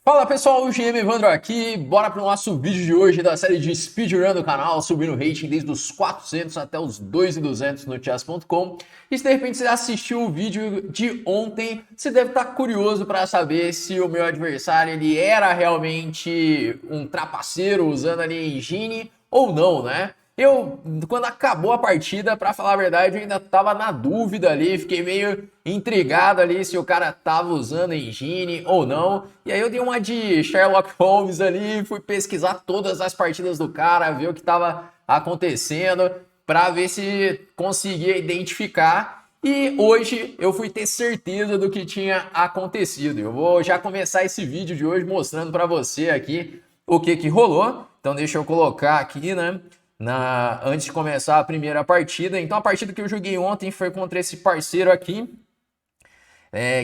Fala pessoal, o GM Evandro aqui, bora pro nosso vídeo de hoje da série de speedrun do canal, subindo o rating desde os 400 até os 2.200 no chess.com. E se de repente você assistiu o vídeo de ontem, você deve estar curioso para saber se o meu adversário ele era realmente um trapaceiro usando ali engine ou não, né? Quando acabou a partida, pra falar a verdade, eu ainda tava na dúvida ali, fiquei meio intrigado ali se o cara tava usando engine ou não. E aí eu dei uma de Sherlock Holmes ali, fui pesquisar todas as partidas do cara, ver o que tava acontecendo, pra ver se conseguia identificar. E hoje eu fui ter certeza do que tinha acontecido. Eu vou já começar esse vídeo de hoje mostrando pra você aqui o que rolou. Então deixa eu colocar aqui, né? Antes de começar a primeira partida. Então a partida que eu joguei ontem foi contra esse parceiro aqui,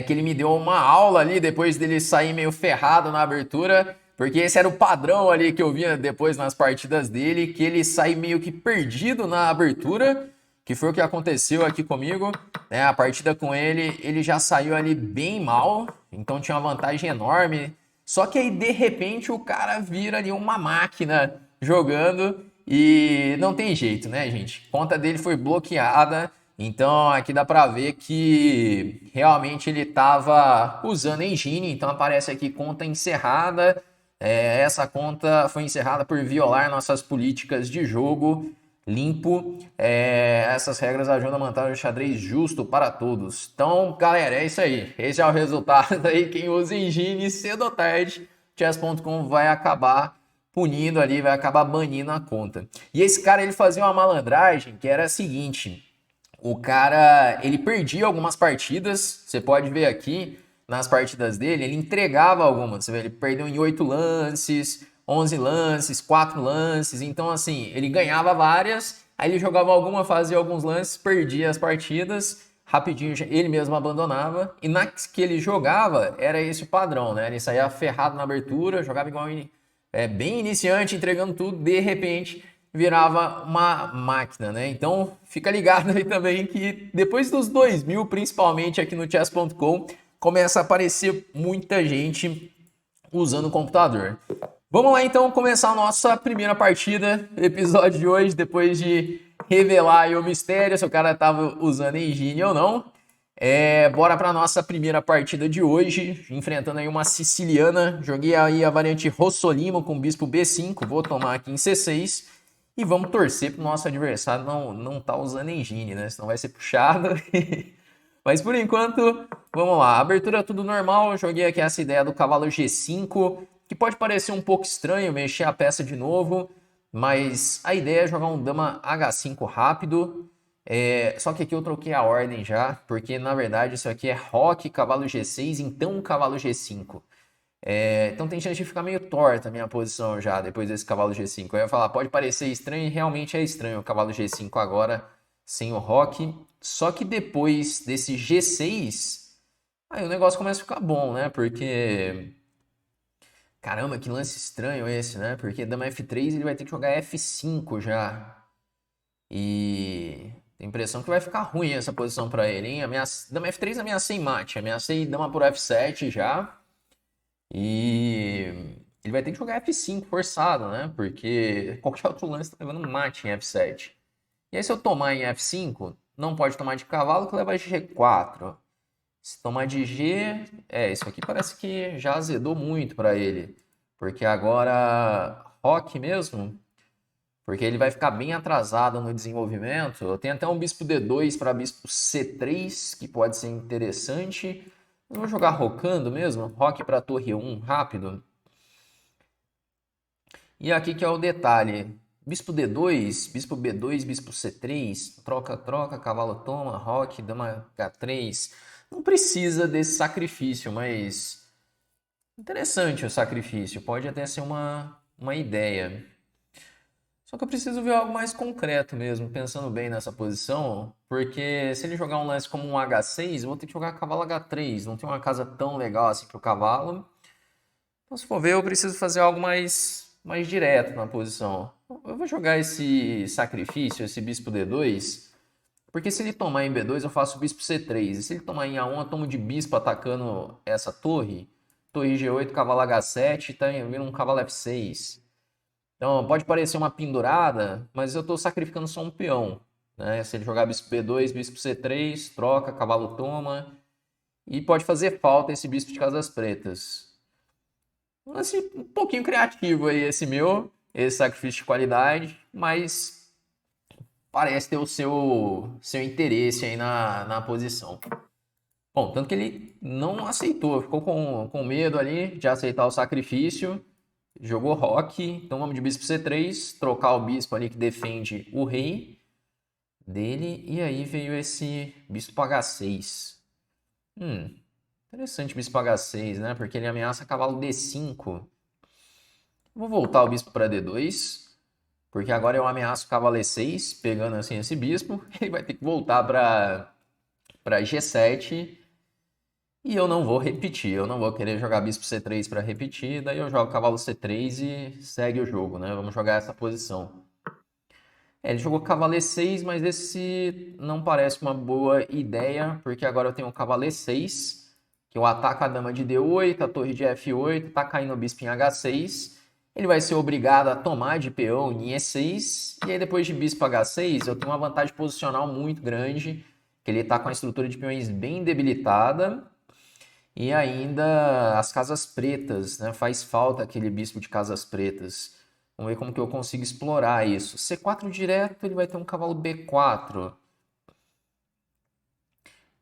que ele me deu uma aula ali depois dele sair meio ferrado na abertura, porque esse era o padrão ali que eu via depois nas partidas dele, que ele sai meio que perdido na abertura, que foi o que aconteceu aqui comigo, né? A partida com ele já saiu ali bem mal, então tinha uma vantagem enorme. Só que aí de repente o cara vira ali uma máquina jogando e não tem jeito, né, gente? A conta dele foi bloqueada. Então aqui dá para ver que realmente ele estava usando engine, então aparece aqui conta encerrada. Essa conta foi encerrada por violar nossas políticas de jogo limpo. Essas regras ajudam a manter o xadrez justo para todos. Então, galera, é isso aí. Esse é o resultado aí. Quem usa engine cedo ou tarde, chess.com vai acabar punindo ali, vai acabar banindo a conta. E esse cara ele fazia uma malandragem que era a seguinte. O cara, ele perdia algumas partidas, você pode ver aqui nas partidas dele, ele entregava algumas, você vê, ele perdeu em 8 lances, 11 lances, 4 lances, então assim, ele ganhava várias, aí ele jogava alguma, fazia alguns lances, perdia as partidas, rapidinho ele mesmo abandonava, e nas que ele jogava, era esse o padrão, né? Ele saía ferrado na abertura, jogava igual bem iniciante, entregando tudo, de repente virava uma máquina, né? Então fica ligado aí também que depois dos 2000, principalmente aqui no chess.com, começa a aparecer muita gente usando o computador. Vamos lá então começar a nossa primeira partida, episódio de hoje, depois de revelar aí o mistério se o cara estava usando engine ou não. Bora para nossa primeira partida de hoje, enfrentando aí uma siciliana. Joguei aí a variante Rossolimo com bispo B5, vou tomar aqui em C6 e vamos torcer para o nosso adversário não tá usando engine, né? Senão vai ser puxado. Mas por enquanto, vamos lá. Abertura tudo normal. Eu joguei aqui essa ideia do cavalo G5, que pode parecer um pouco estranho mexer a peça de novo, mas a ideia é jogar um dama H5 rápido. Só que aqui eu troquei a ordem já, porque na verdade isso aqui é roque, cavalo G6, então cavalo G5. Então tem chance de ficar meio torta a minha posição já depois desse cavalo G5. Eu ia falar, pode parecer estranho e realmente é estranho o cavalo G5 agora sem o roque. Só que depois desse G6, aí o negócio começa a ficar bom, né? Porque, caramba, que lance estranho esse, né? Porque dama F3 ele vai ter que jogar F5 já. E tem a impressão que vai ficar ruim essa posição para ele, hein? Dama F3 ameacei mate, ameacei dama por F7 já. E ele vai ter que jogar F5 forçado, né? Porque qualquer outro lance tá levando mate em F7. E aí se eu tomar em F5, não pode tomar de cavalo que leva G4. Se tomar de G, isso aqui parece que já azedou muito para ele. Porque agora roque mesmo, porque ele vai ficar bem atrasado no desenvolvimento. Eu tenho até um bispo D2 para bispo C3, que pode ser interessante. Eu vou jogar rocando mesmo, roque para torre 1 rápido. E aqui que é o detalhe. Bispo D2, bispo B2, bispo C3, troca, troca, cavalo toma, roque, dama H3. Não precisa desse sacrifício, mas interessante o sacrifício. Pode até ser uma ideia. Só que eu preciso ver algo mais concreto mesmo, pensando bem nessa posição, porque se ele jogar um lance como um H6, eu vou ter que jogar cavalo H3, não tem uma casa tão legal assim para o cavalo. Então, se for ver, eu preciso fazer algo mais direto na posição. Eu vou jogar esse sacrifício, esse bispo D2, porque se ele tomar em B2, eu faço bispo C3, e se ele tomar em A1, eu tomo de bispo atacando essa torre torre G8, cavalo H7, tá vindo um cavalo F6. Então, pode parecer uma pendurada, mas eu estou sacrificando só um peão, né? Se ele jogar bispo B2, bispo C3, troca, cavalo toma. E pode fazer falta esse bispo de casas pretas. Um lance um pouquinho criativo aí esse meu, esse sacrifício de qualidade, mas parece ter o seu interesse aí na posição. Bom, tanto que ele não aceitou, ficou com medo ali de aceitar o sacrifício, jogou roque, então vamos de bispo C3, trocar o bispo ali que defende o rei dele, e aí veio esse bispo H6. Interessante bispo H6, né? Porque ele ameaça cavalo D5. Vou voltar o bispo para D2, porque agora eu ameaço cavalo E6, pegando assim esse bispo. Ele vai ter que voltar para G7. E eu não vou repetir, eu não vou querer jogar bispo C3 para repetir. Daí eu jogo cavalo C3 e segue o jogo, né? Vamos jogar essa posição. Ele jogou cavalo E6, mas esse não parece uma boa ideia, porque agora eu tenho o cavalo E6, que eu ataco a dama de D8, a torre de F8, tá caindo o bispo em H6. Ele vai ser obrigado a tomar de peão em E6, e aí depois de bispo H6 eu tenho uma vantagem posicional muito grande, que ele tá com a estrutura de peões bem debilitada, e ainda as casas pretas, né? Faz falta aquele bispo de casas pretas. Vamos ver como que eu consigo explorar isso. C4 direto, ele vai ter um cavalo B4.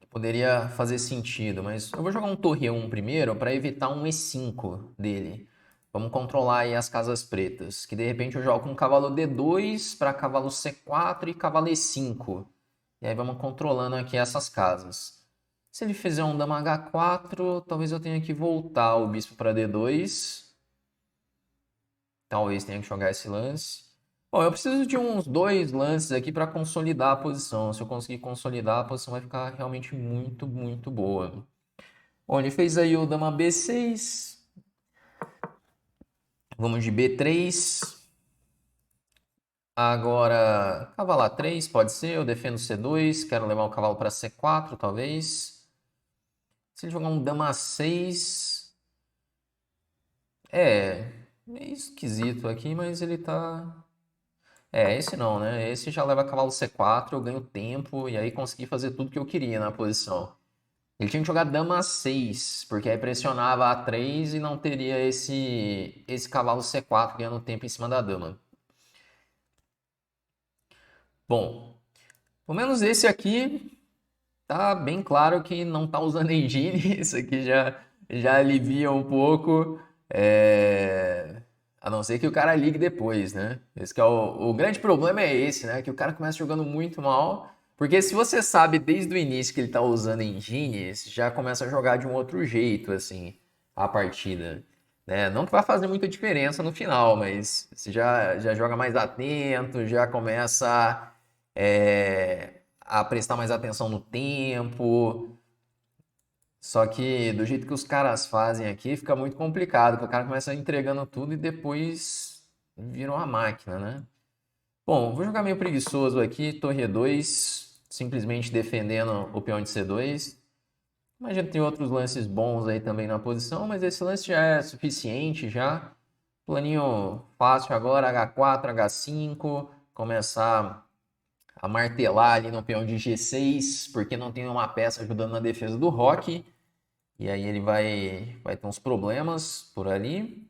Poderia fazer sentido, mas eu vou jogar um torre E1 primeiro para evitar um E5 dele. Vamos controlar aí as casas pretas, que de repente eu jogo um cavalo D2 para cavalo C4 e cavalo E5. E aí vamos controlando aqui essas casas. Se ele fizer um dama H4, talvez eu tenha que voltar o bispo para D2. Talvez tenha que jogar esse lance. Bom, eu preciso de uns 2 lances aqui para consolidar a posição. Se eu conseguir consolidar, a posição vai ficar realmente muito, muito boa. Bom, ele fez aí o dama B6. Vamos de B3. Agora, cavalo A3 pode ser. Eu defendo C2. Quero levar o cavalo para C4, talvez. Se ele jogar um dama A6... É meio esquisito aqui, mas ele tá... esse não, né? Esse já leva cavalo C4, eu ganho tempo e aí consegui fazer tudo que eu queria na posição. Ele tinha que jogar dama A6, porque aí pressionava A3 e não teria esse cavalo C4 ganhando tempo em cima da dama. Bom, pelo menos esse aqui tá bem claro que não tá usando engine. Isso aqui já alivia um pouco. A não ser que o cara ligue depois, né? Esse que é o grande problema é esse, né? Que o cara começa jogando muito mal. Porque se você sabe desde o início que ele tá usando engine, você já começa a jogar de um outro jeito, assim, a partida. Né? Não que vai fazer muita diferença no final, mas você já joga mais atento, já começa a prestar mais atenção no tempo. Só que do jeito que os caras fazem aqui, fica muito complicado, porque o cara começa entregando tudo e depois vira uma máquina, né? Bom, vou jogar meio preguiçoso aqui, torre E2, simplesmente defendendo o peão de C2. Imagino que tem outros lances bons aí também na posição, mas esse lance já é suficiente já. Planinho fácil agora, H4, H5, começar a martelar ali no peão de G6, porque não tem uma peça ajudando na defesa do roque. E aí ele vai ter uns problemas por ali.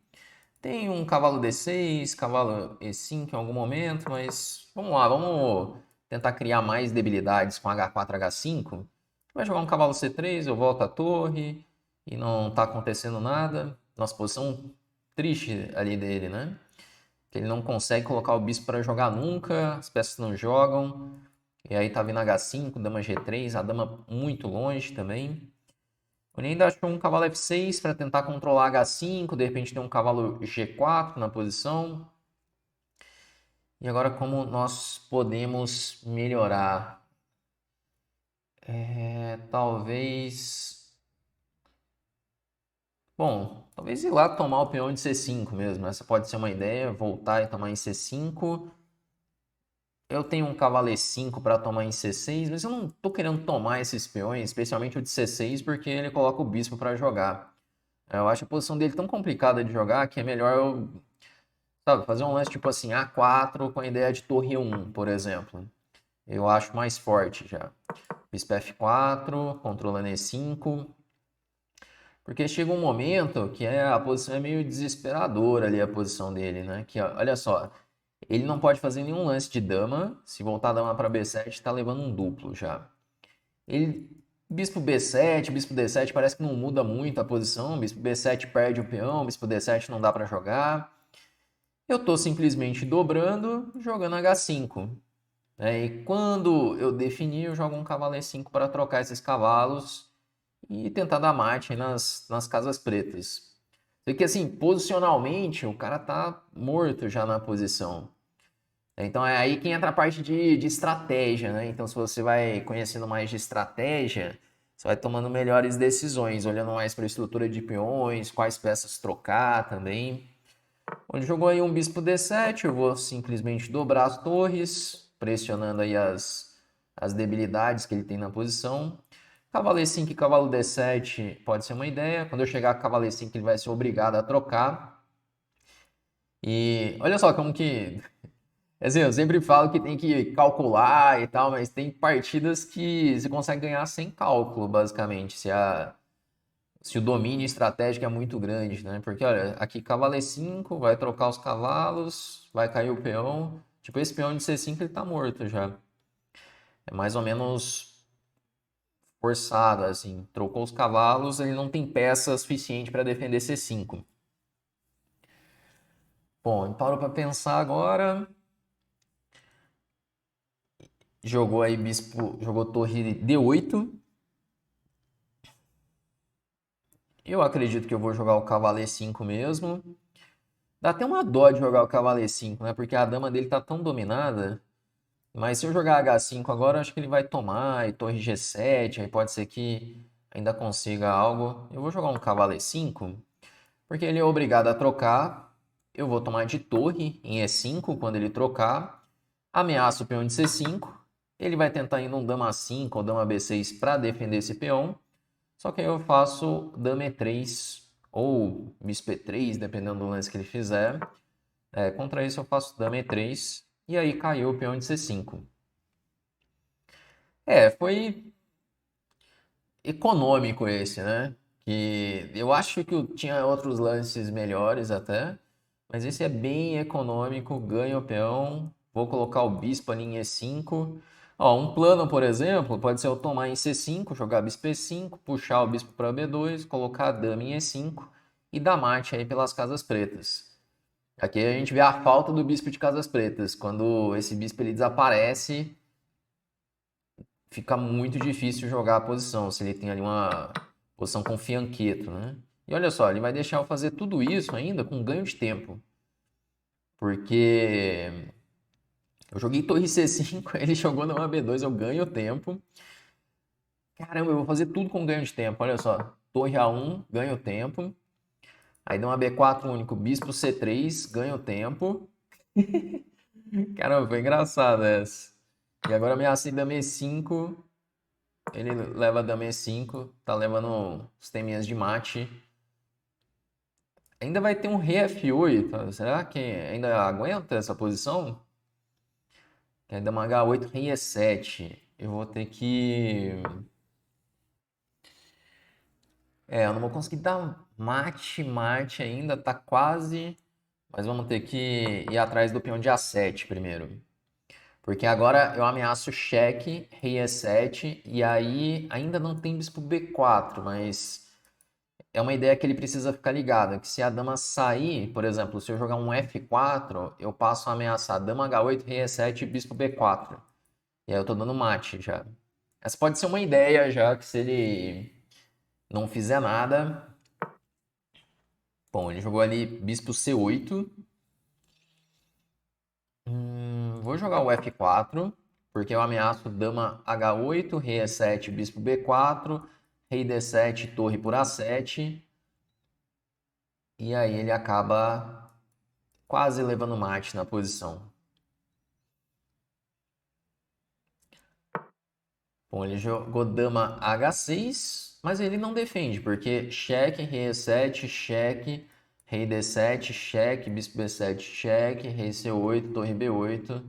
Tem um cavalo D6, cavalo E5 em algum momento, mas vamos lá, vamos tentar criar mais debilidades com H4, H5. Vai jogar um cavalo C3, eu volto à torre e não tá acontecendo nada. Nossa, posição triste ali dele, né? Que ele não consegue colocar o bispo para jogar nunca, as peças não jogam. E aí tá vindo H5, dama G3, a dama muito longe também. Ele ainda achou um cavalo F6 para tentar controlar H5, de repente tem um cavalo G4 na posição. E agora como nós podemos melhorar? Talvez... Bom, talvez ir lá tomar o peão de C5 mesmo. Essa pode ser uma ideia, voltar e tomar em C5. Eu tenho um cavalo E5 para tomar em C6, mas eu não estou querendo tomar esses peões, especialmente o de C6, porque ele coloca o bispo para jogar. Eu acho a posição dele tão complicada de jogar que é melhor eu, sabe, fazer um lance tipo assim, A4 com a ideia de torre 1, por exemplo. Eu acho mais forte já. Bispo F4, controlando E5. Porque chega um momento que a posição é meio desesperadora ali, a posição dele, né? Que, ó, olha só, ele não pode fazer nenhum lance de dama. Se voltar a dama para B7, tá levando um duplo já. Ele, bispo B7, bispo D7 parece que não muda muito a posição. Bispo B7 perde o peão, bispo D7 não dá para jogar. Eu tô simplesmente dobrando, jogando H5. Né? E quando eu definir, eu jogo um cavalo E5 para trocar esses cavalos e tentar dar mate nas casas pretas. Porque assim, posicionalmente, o cara tá morto já na posição. Então é aí que entra a parte de estratégia, né? Então se você vai conhecendo mais de estratégia, você vai tomando melhores decisões, olhando mais para a estrutura de peões, quais peças trocar também. Onde jogou aí um bispo D7, eu vou simplesmente dobrar as torres, pressionando aí as debilidades que ele tem na posição. Cavalo E5 e cavalo D7 pode ser uma ideia. Quando eu chegar com cavalo E5, ele vai ser obrigado a trocar. E olha só como que... Assim, eu sempre falo que tem que calcular e tal, mas tem partidas que você consegue ganhar sem cálculo, basicamente. Se o domínio estratégico é muito grande, né? Porque, olha, aqui cavalo E5, vai trocar os cavalos, vai cair o peão. Tipo, esse peão de C5 ele tá morto já. É mais ou menos forçado, assim. Trocou os cavalos, ele não tem peça suficiente para defender C5. Bom, parou para pensar agora. Jogou aí bispo, jogou torre D8. Eu acredito que eu vou jogar o cavalo E5 mesmo. Dá até uma dó de jogar o cavalo E5, né? Porque a dama dele tá tão dominada. Mas se eu jogar H5 agora, eu acho que ele vai tomar e torre G7, aí pode ser que ainda consiga algo. Eu vou jogar um cavalo E5, porque ele é obrigado a trocar. Eu vou tomar de torre em E5 quando ele trocar. Ameaço o peão de C5. Ele vai tentar ir num dama 5 ou dama B6 para defender esse peão. Só que aí eu faço dama E3 ou bispo E3, dependendo do lance que ele fizer. Contra isso eu faço dama E3 e aí caiu o peão de C5. Foi econômico esse, né? Que eu acho que tinha outros lances melhores até, mas esse é bem econômico, ganha o peão, vou colocar o bispo ali em E5. Ó, um plano, por exemplo, pode ser eu tomar em C5, jogar bispo E5, puxar o bispo para B2, colocar a dama em E5 e dar mate aí pelas casas pretas. Aqui a gente vê a falta do bispo de casas pretas. Quando esse bispo ele desaparece, fica muito difícil jogar a posição, se ele tem ali uma posição com fianqueto, né? E olha só, ele vai deixar eu fazer tudo isso ainda com ganho de tempo. Porque eu joguei torre C5, ele jogou na B2, eu ganho tempo. Caramba, eu vou fazer tudo com ganho de tempo, olha só. Torre A1, ganho tempo. Aí dá uma B4 único, bispo C3, ganho tempo. Caramba, foi engraçado essa. E agora ameacei dama E5, ele leva dama E5, tá levando os teminhas de mate. Ainda vai ter um rei F8, será que ainda aguenta essa posição? É dama H8, rei E7. Eu vou ter que... eu não vou conseguir dar mate ainda, tá quase... Mas vamos ter que ir atrás do peão de A7 primeiro. Porque agora eu ameaço cheque, rei E7, e aí ainda não tem bispo B4, mas é uma ideia que ele precisa ficar ligado, que se a dama sair, por exemplo, se eu jogar um F4, eu passo a ameaçar dama H8, rei E7 e bispo B4. E aí eu tô dando mate já. Essa pode ser uma ideia já, que se ele não fizer nada... Bom, ele jogou ali bispo C8. Vou jogar o F4, porque eu ameaço dama H8, rei E7, bispo B4, rei D7, torre por A7. E aí ele acaba quase levando mate na posição. Bom, ele jogou dama H6, Mas ele não defende, porque cheque, rei E7, cheque, rei D7, cheque, bispo B7, cheque, rei C8, torre B8.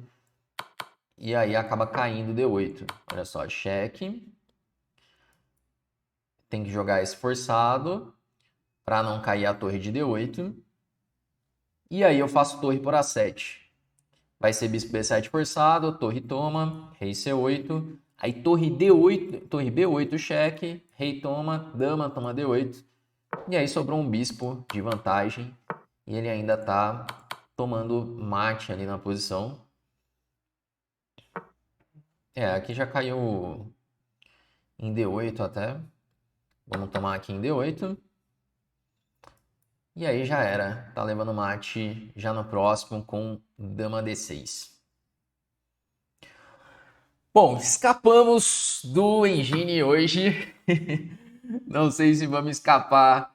E aí acaba caindo D8. Olha só, cheque. Tem que jogar esse forçado para não cair a torre de D8. E aí eu faço torre por A7. Vai ser bispo B7 forçado, torre toma, rei C8. Aí torre D8, torre B8 cheque, rei toma, dama toma D8. E aí sobrou um bispo de vantagem. E ele ainda está tomando mate ali na posição. Aqui já caiu em D8 até. Vamos tomar aqui em D8. E aí já era. Tá levando mate já no próximo com dama D6. Bom, escapamos do Engine hoje. Não sei se vamos escapar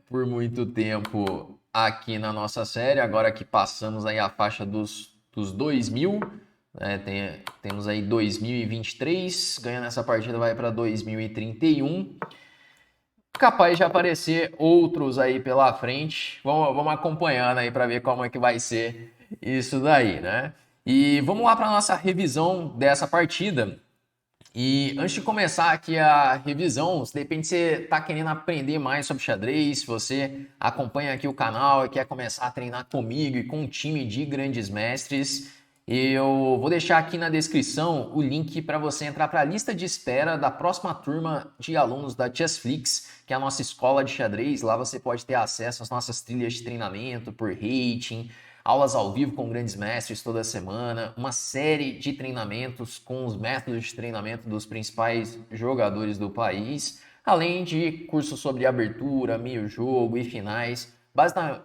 por muito tempo aqui na nossa série. Agora que passamos aí a faixa dos 2000, temos aí 2023. Ganhando essa partida vai para 2031. Capaz de aparecer outros aí pela frente. Vamos acompanhando aí para ver como é que vai ser isso daí, né? E vamos lá para a nossa revisão dessa partida. E antes de começar aqui a revisão, se de repente você está querendo aprender mais sobre xadrez, se você acompanha aqui o canal e quer começar a treinar comigo e com um time de grandes mestres, eu vou deixar aqui na descrição o link para você entrar para a lista de espera da próxima turma de alunos da Chessflix, que é a nossa escola de xadrez. Lá você pode ter acesso às nossas trilhas de treinamento por rating, aulas ao vivo com grandes mestres toda semana, uma série de treinamentos com os métodos de treinamento dos principais jogadores do país, além de cursos sobre abertura, meio jogo e finais.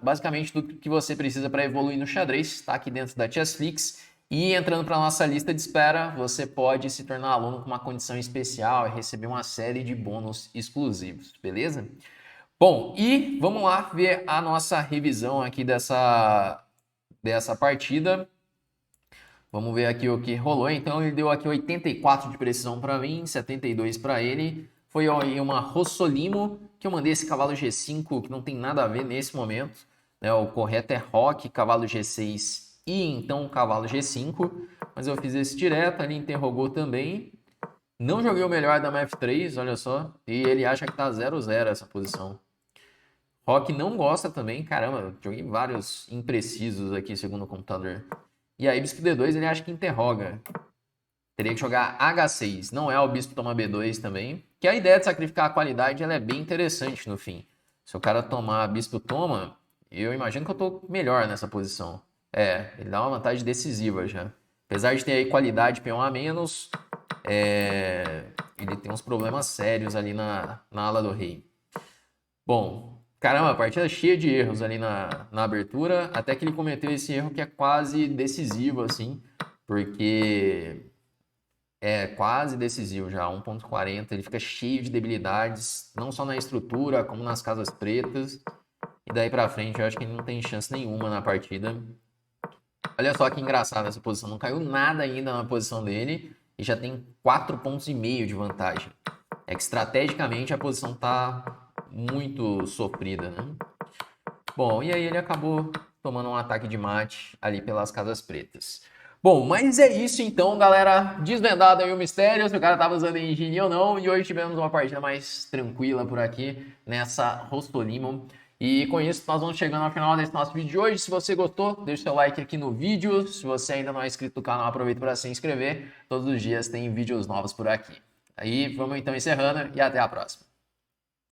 Basicamente tudo que você precisa para evoluir no xadrez está aqui dentro da Chessflix. E entrando para a nossa lista de espera, você pode se tornar aluno com uma condição especial e receber uma série de bônus exclusivos, beleza? Bom, e vamos lá ver a nossa revisão aqui dessa partida. Vamos ver aqui o que rolou. Então ele deu aqui 84 de precisão para mim, 72 para ele. Foi aí uma Rossolimo, que eu mandei esse cavalo G5, que não tem nada a ver nesse momento, né? O correto é Roque, cavalo G6 e então cavalo G5. Mas eu fiz esse direto, ele interrogou também. Não joguei o melhor da F3, olha só. E ele acha que tá 0-0 essa posição. Rock não gosta também, caramba, joguei vários imprecisos aqui segundo o computador. E aí bispo D2 ele acha que interroga. Teria que jogar H6, não é o bispo toma B2 também. Que a ideia de sacrificar a qualidade ela é bem interessante no fim. Se o cara tomar bispo toma, eu imagino que eu tô melhor nessa posição. Ele dá uma vantagem decisiva já. Apesar de ter aí qualidade peão a menos, ele tem uns problemas sérios ali na ala do rei. Bom, caramba, a partida é cheia de erros ali na abertura, até que ele cometeu esse erro que é quase decisivo, assim, porque é quase decisivo já, 1.40, ele fica cheio de debilidades, não só na estrutura, como nas casas pretas, e daí pra frente eu acho que ele não tem chance nenhuma na partida. Olha só que engraçado essa posição, não caiu nada ainda na posição dele, e já tem 4,5 pontos de vantagem. É que estrategicamente a posição tá muito sofrida, né? Bom, e aí ele acabou tomando um ataque de mate ali pelas casas pretas. Bom, mas é isso então, galera. Desvendado aí o mistério, se o cara tava usando engine ou não. E hoje tivemos uma partida mais tranquila por aqui, nessa Rossolimo. E com isso, nós vamos chegando ao final desse nosso vídeo de hoje. Se você gostou, deixa o seu like aqui no vídeo. Se você ainda não é inscrito no canal, aproveita para se inscrever. Todos os dias tem vídeos novos por aqui. Aí, vamos então encerrando e até a próxima.